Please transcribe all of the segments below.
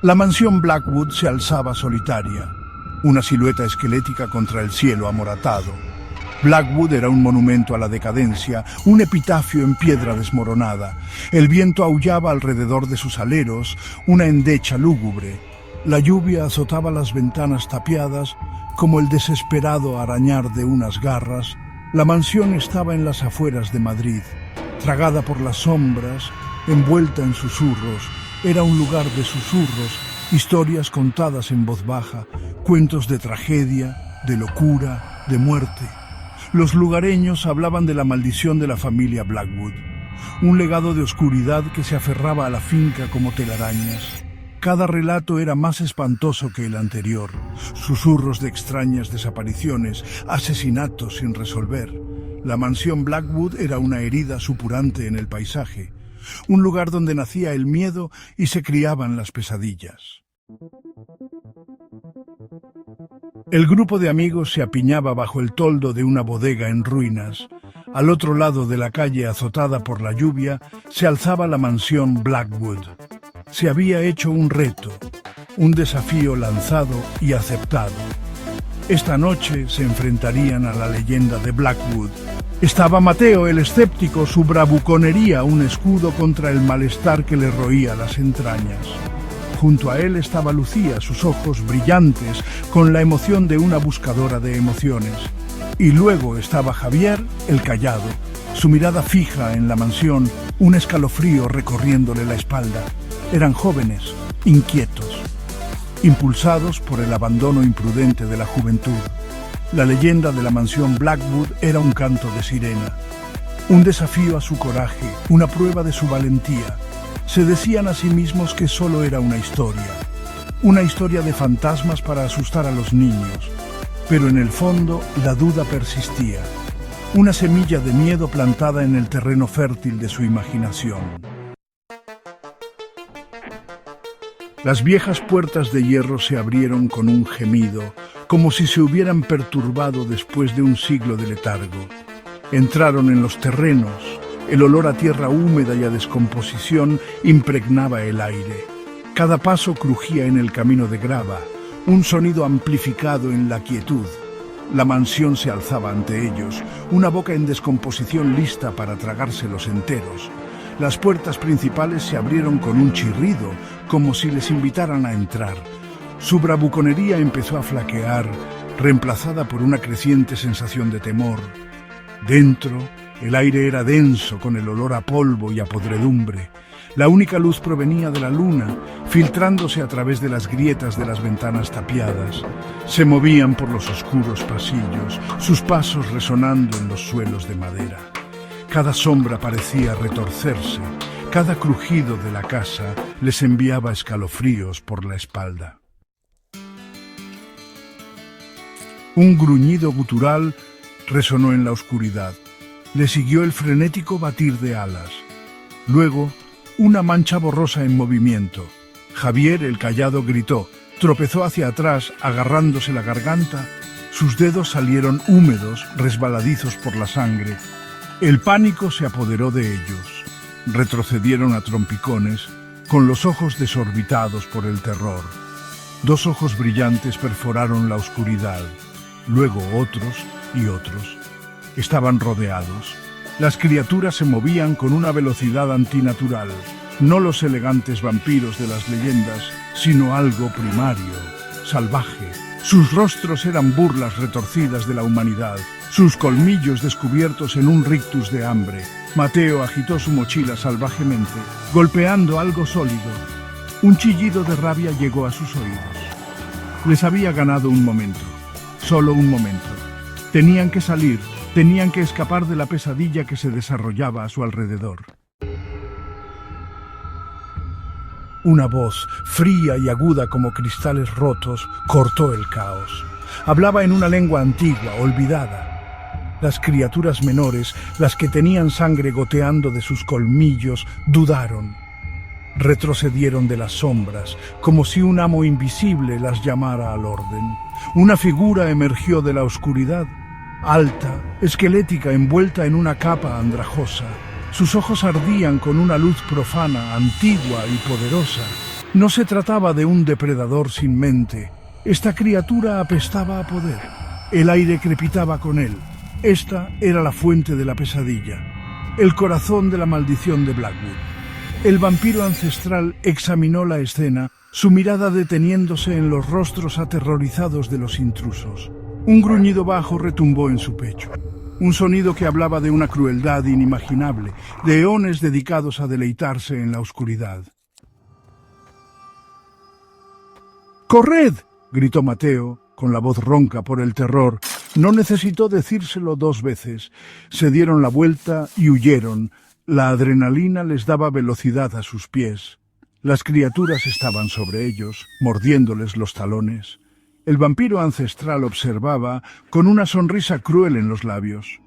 La mansión Blackwood se alzaba solitaria, una silueta esquelética contra el cielo amoratado. Blackwood era un monumento a la decadencia, un epitafio en piedra desmoronada. El viento aullaba alrededor de sus aleros, una endecha lúgubre. La lluvia azotaba las ventanas tapiadas como el desesperado arañar de unas garras. La mansión estaba en las afueras de Madrid, tragada por las sombras, envuelta en susurros. Era un lugar de susurros, historias contadas en voz baja, cuentos de tragedia, de locura, de muerte. Los lugareños hablaban de la maldición de la familia Blackwood, un legado de oscuridad que se aferraba a la finca como telarañas. Cada relato era más espantoso que el anterior, susurros de extrañas desapariciones, asesinatos sin resolver. La mansión Blackwood era una herida supurante en el paisaje, un lugar donde nacía el miedo y se criaban las pesadillas. El grupo de amigos se apiñaba bajo el toldo de una bodega en ruinas. Al otro lado de la calle azotada por la lluvia se alzaba la mansión Blackwood. Se había hecho un reto, un desafío lanzado y aceptado. Esta noche se enfrentarían a la leyenda de Blackwood. Estaba Mateo el escéptico, su bravuconería un escudo contra el malestar que le roía las entrañas. Junto a él estaba Lucía, sus ojos brillantes, con la emoción de una buscadora de emociones. Y luego estaba Javier, el callado, su mirada fija en la mansión, un escalofrío recorriéndole la espalda. Eran jóvenes, inquietos, impulsados por el abandono imprudente de la juventud. La leyenda de la mansión Blackwood era un canto de sirena, un desafío a su coraje, una prueba de su valentía. Se decían a sí mismos que solo era una historia de fantasmas para asustar a los niños, pero en el fondo la duda persistía, una semilla de miedo plantada en el terreno fértil de su imaginación. Las viejas puertas de hierro se abrieron con un gemido, como si se hubieran perturbado después de un siglo de letargo. Entraron en los terrenos. El olor a tierra húmeda y a descomposición impregnaba el aire. Cada paso crujía en el camino de grava, un sonido amplificado en la quietud. La mansión se alzaba ante ellos, una boca en descomposición lista para tragárselos enteros. Las puertas principales se abrieron con un chirrido, como si les invitaran a entrar. Su bravuconería empezó a flaquear, reemplazada por una creciente sensación de temor. Dentro, el aire era denso con el olor a polvo y a podredumbre. La única luz provenía de la luna, filtrándose a través de las grietas de las ventanas tapiadas. Se movían por los oscuros pasillos, sus pasos resonando en los suelos de madera. Cada sombra parecía retorcerse, cada crujido de la casa les enviaba escalofríos por la espalda. Un gruñido gutural resonó en la oscuridad. Le siguió el frenético batir de alas. Luego, una mancha borrosa en movimiento. Javier, el callado, gritó, tropezó hacia atrás, agarrándose la garganta. Sus dedos salieron húmedos, resbaladizos por la sangre. El pánico se apoderó de ellos. Retrocedieron a trompicones, con los ojos desorbitados por el terror. Dos ojos brillantes perforaron la oscuridad. Luego otros y otros. Estaban rodeados. Las criaturas se movían con una velocidad antinatural. No los elegantes vampiros de las leyendas, sino algo primario, salvaje. Sus rostros eran burlas retorcidas de la humanidad, sus colmillos descubiertos en un rictus de hambre. Mateo agitó su mochila salvajemente, golpeando algo sólido. Un chillido de rabia llegó a sus oídos. Les había ganado un momento, solo un momento. Tenían que salir, tenían que escapar de la pesadilla que se desarrollaba a su alrededor. Una voz, fría y aguda como cristales rotos, cortó el caos. Hablaba en una lengua antigua, olvidada. Las criaturas menores, las que tenían sangre goteando de sus colmillos, dudaron. Retrocedieron de las sombras, como si un amo invisible las llamara al orden. Una figura emergió de la oscuridad, alta, esquelética, envuelta en una capa andrajosa. Sus ojos ardían con una luz profana, antigua y poderosa. No se trataba de un depredador sin mente. Esta criatura apestaba a poder. El aire crepitaba con él. Esta era la fuente de la pesadilla, el corazón de la maldición de Blackwood. El vampiro ancestral examinó la escena, su mirada deteniéndose en los rostros aterrorizados de los intrusos. Un gruñido bajo retumbó en su pecho. Un sonido que hablaba de una crueldad inimaginable, de eones dedicados a deleitarse en la oscuridad. ¡Corred!, gritó Mateo, con la voz ronca por el terror. No necesitó decírselo 2 veces. Se dieron la vuelta y huyeron. La adrenalina les daba velocidad a sus pies. Las criaturas estaban sobre ellos, mordiéndoles los talones. El vampiro ancestral observaba, con una sonrisa cruel en los labios.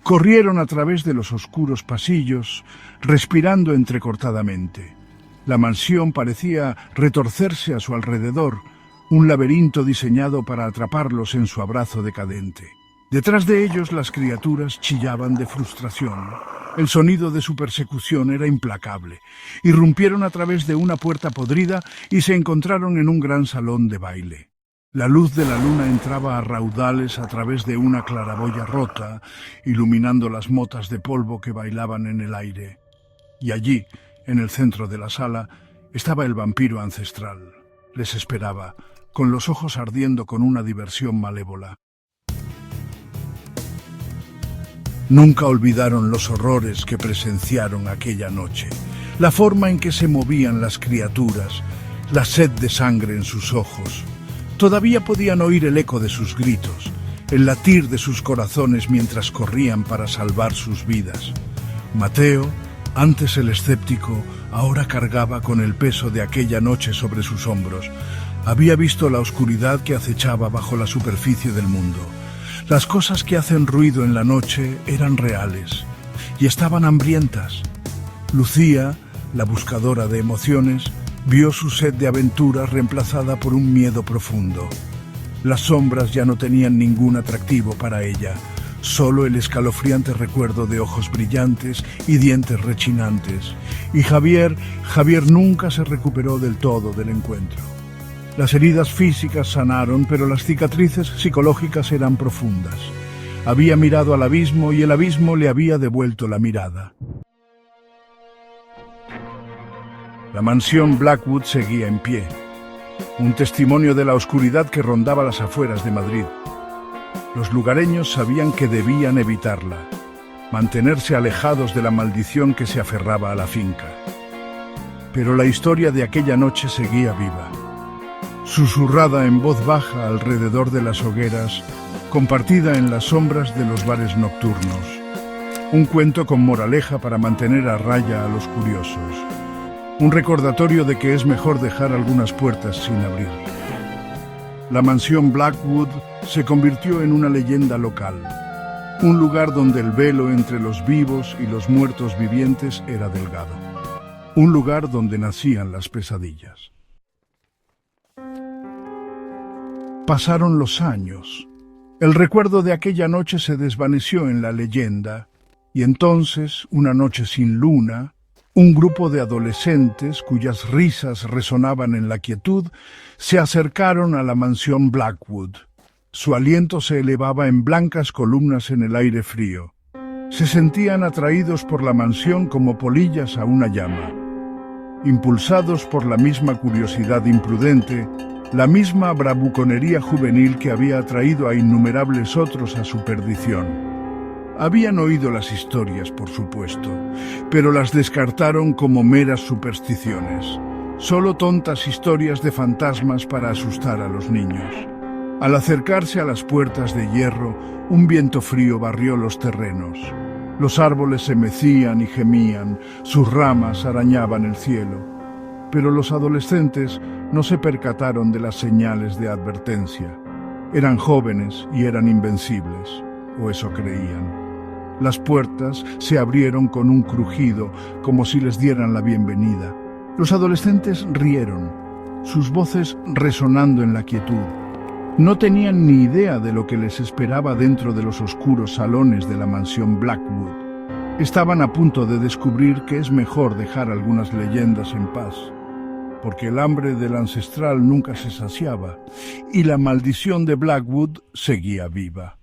Corrieron a través de los oscuros pasillos, respirando entrecortadamente. La mansión parecía retorcerse a su alrededor, un laberinto diseñado para atraparlos en su abrazo decadente. Detrás de ellos las criaturas chillaban de frustración. El sonido de su persecución era implacable. Irrumpieron a través de una puerta podrida y se encontraron en un gran salón de baile. La luz de la luna entraba a raudales a través de una claraboya rota, iluminando las motas de polvo que bailaban en el aire. Y allí, en el centro de la sala, estaba el vampiro ancestral. Les esperaba, con los ojos ardiendo con una diversión malévola. Nunca olvidaron los horrores que presenciaron aquella noche, la forma en que se movían las criaturas, la sed de sangre en sus ojos. Todavía podían oír el eco de sus gritos, el latir de sus corazones mientras corrían para salvar sus vidas. Mateo, antes el escéptico, ahora cargaba con el peso de aquella noche sobre sus hombros. Había visto la oscuridad que acechaba bajo la superficie del mundo. Las cosas que hacen ruido en la noche eran reales y estaban hambrientas. Lucía, la buscadora de emociones, vio su sed de aventuras reemplazada por un miedo profundo. Las sombras ya no tenían ningún atractivo para ella, solo el escalofriante recuerdo de ojos brillantes y dientes rechinantes. Y Javier nunca se recuperó del todo del encuentro. Las heridas físicas sanaron, pero las cicatrices psicológicas eran profundas. Había mirado al abismo y el abismo le había devuelto la mirada. La mansión Blackwood seguía en pie, un testimonio de la oscuridad que rondaba las afueras de Madrid. Los lugareños sabían que debían evitarla, mantenerse alejados de la maldición que se aferraba a la finca. Pero la historia de aquella noche seguía viva, susurrada en voz baja alrededor de las hogueras, compartida en las sombras de los bares nocturnos. Un cuento con moraleja para mantener a raya a los curiosos. Un recordatorio de que es mejor dejar algunas puertas sin abrir. La mansión Blackwood se convirtió en una leyenda local, un lugar donde el velo entre los vivos y los muertos vivientes era delgado, un lugar donde nacían las pesadillas. Pasaron los años. El recuerdo de aquella noche se desvaneció en la leyenda, y entonces, una noche sin luna, un grupo de adolescentes, cuyas risas resonaban en la quietud, se acercaron a la mansión Blackwood. Su aliento se elevaba en blancas columnas en el aire frío. Se sentían atraídos por la mansión como polillas a una llama. Impulsados por la misma curiosidad imprudente, la misma bravuconería juvenil que había atraído a innumerables otros a su perdición. Habían oído las historias, por supuesto, pero las descartaron como meras supersticiones, solo tontas historias de fantasmas para asustar a los niños. Al acercarse a las puertas de hierro, un viento frío barrió los terrenos. Los árboles se mecían y gemían, sus ramas arañaban el cielo. Pero los adolescentes no se percataron de las señales de advertencia. Eran jóvenes y eran invencibles, o eso creían. Las puertas se abrieron con un crujido, como si les dieran la bienvenida. Los adolescentes rieron, sus voces resonando en la quietud. No tenían ni idea de lo que les esperaba dentro de los oscuros salones de la mansión Blackwood. Estaban a punto de descubrir que es mejor dejar algunas leyendas en paz. porque el hambre del ancestral nunca se saciaba, y la maldición de Blackwood seguía viva.